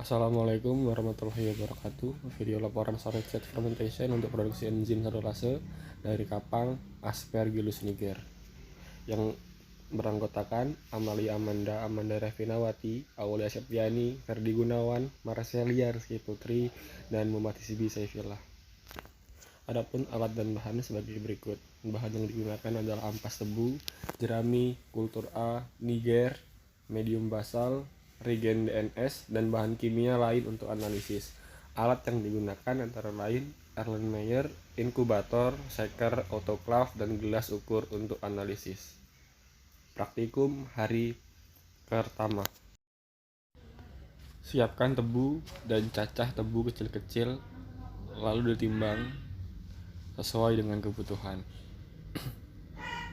Assalamualaikum warahmatullahi wabarakatuh. Video laporan Soricet fermentation untuk produksi enzim selulase dari kapang Aspergillus niger yang beranggotakan Amalia Amanda, Amanda Revinawati, Aulia Septiani, Ferdi Gunawan, Marcelia Rizky Putri, dan Muhammad Sibi Saifillah. Adapun alat dan bahan sebagai berikut. Bahan yang digunakan adalah ampas tebu, jerami, kultur A, niger, medium basal, reagen DNS, dan bahan kimia lain untuk analisis. Alat yang digunakan antara lain Erlenmeyer, inkubator, shaker, autoclave, dan gelas ukur untuk analisis. Praktikum hari pertama. Siapkan tebu dan cacah tebu kecil-kecil, lalu ditimbang sesuai dengan kebutuhan.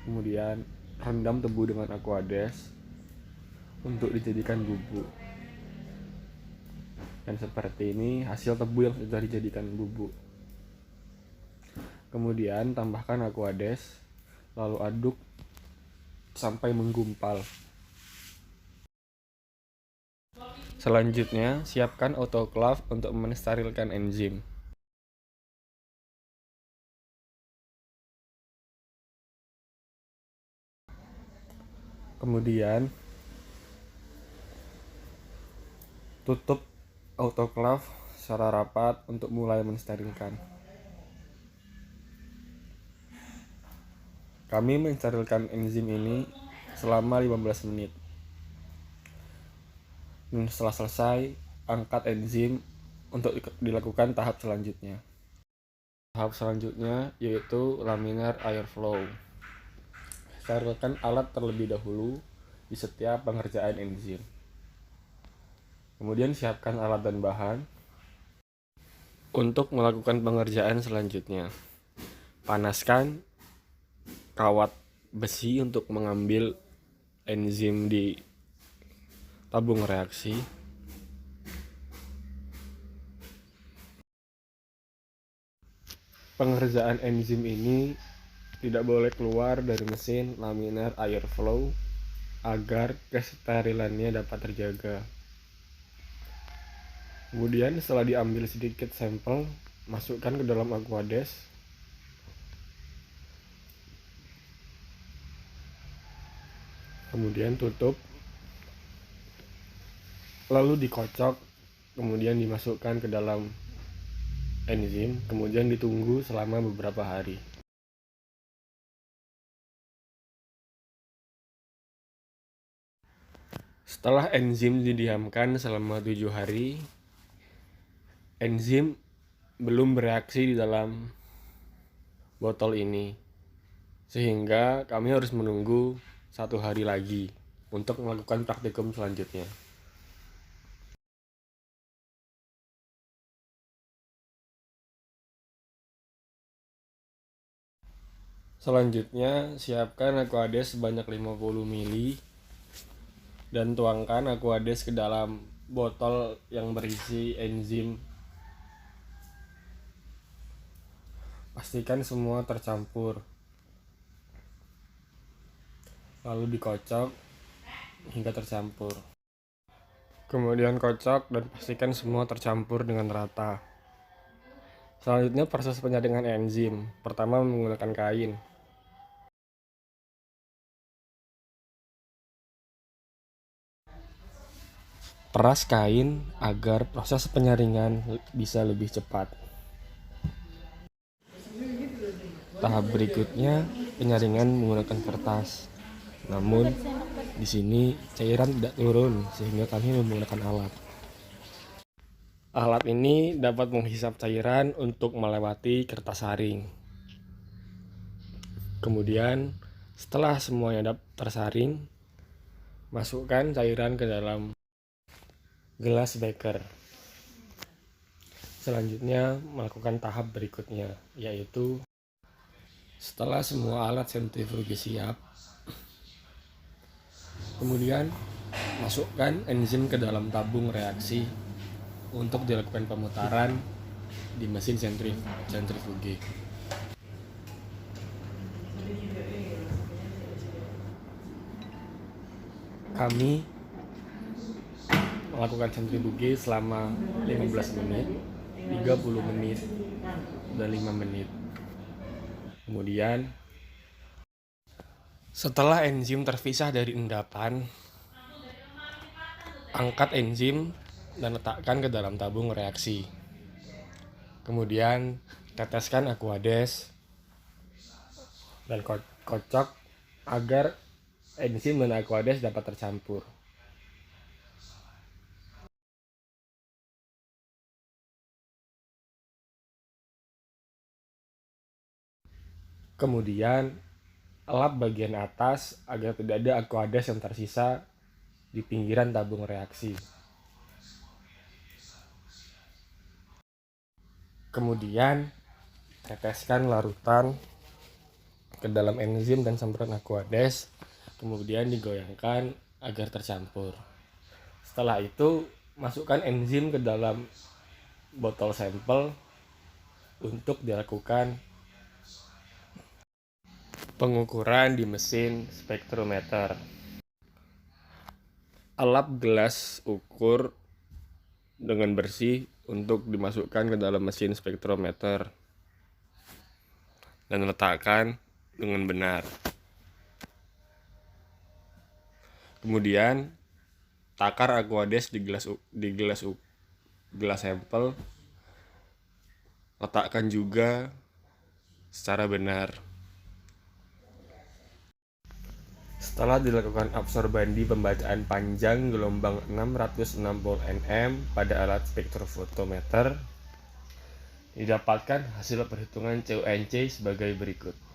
Kemudian rendam tebu dengan aquades untuk dijadikan bubuk. Dan seperti ini hasil tebu yang sudah dijadikan bubuk. Kemudian tambahkan aquades, lalu aduk sampai menggumpal. Selanjutnya, siapkan autoclave untuk mensterilkan enzim. Kemudian tutup autoclave secara rapat untuk mulai mensterilkan. Kami mensterilkan enzim ini selama 15 menit. Dan setelah selesai, angkat enzim untuk dilakukan tahap selanjutnya. Tahap selanjutnya yaitu laminar airflow. Sterilkan alat terlebih dahulu di setiap pengerjaan enzim. Kemudian siapkan alat dan bahan untuk melakukan pengerjaan selanjutnya. Panaskan kawat besi untuk mengambil enzim di tabung reaksi. Pengerjaan enzim ini tidak boleh keluar dari mesin laminar airflow agar kesterilannya dapat terjaga. Kemudian setelah diambil sedikit sampel, masukkan ke dalam aquades. Kemudian tutup, lalu dikocok, kemudian dimasukkan ke dalam enzim, kemudian ditunggu selama beberapa hari. Setelah enzim didiamkan selama 7 hari, enzim belum bereaksi di dalam botol ini, sehingga kami harus menunggu 1 hari lagi untuk melakukan praktikum selanjutnya. Selanjutnya, siapkan aquades sebanyak 50 ml dan tuangkan aquades ke dalam botol yang berisi enzim. Pastikan semua tercampur, lalu dikocok hingga tercampur. Kemudian kocok dan pastikan semua tercampur dengan rata. Selanjutnya proses penyaringan enzim. Pertama menggunakan kain. Peras kain agar proses penyaringan bisa lebih cepat. Tahap berikutnya penyaringan menggunakan kertas. Namun di sini cairan tidak turun sehingga kami menggunakan alat. Alat ini dapat menghisap cairan untuk melewati kertas saring. Kemudian setelah semuanya tersaring, masukkan cairan ke dalam gelas beker. Selanjutnya melakukan tahap berikutnya, yaitu setelah semua alat sentrifuge siap, kemudian masukkan enzim ke dalam tabung reaksi untuk dilakukan pemutaran di mesin sentrifuge. Kami melakukan sentrifuge selama 15 menit, 30 menit, dan 5 menit. Kemudian setelah enzim terpisah dari endapan, angkat enzim dan letakkan ke dalam tabung reaksi. Kemudian teteskan Aquades dan kocok agar enzim dan Aquades dapat tercampur. Kemudian lap bagian atas agar tidak ada Aquades yang tersisa di pinggiran tabung reaksi. Kemudian teteskan larutan ke dalam enzim dan campuran Aquades, kemudian digoyangkan agar tercampur. Setelah itu, masukkan enzim ke dalam botol sampel untuk dilakukan pengukuran di mesin spektrometer. Lap gelas ukur dengan bersih untuk dimasukkan ke dalam mesin spektrometer dan letakkan dengan benar. Kemudian takar Aquades di gelas sampel, letakkan juga secara benar. Setelah dilakukan absorbandi pembacaan panjang gelombang 660 nm pada alat spektrofotometer, didapatkan hasil perhitungan CuNC sebagai berikut.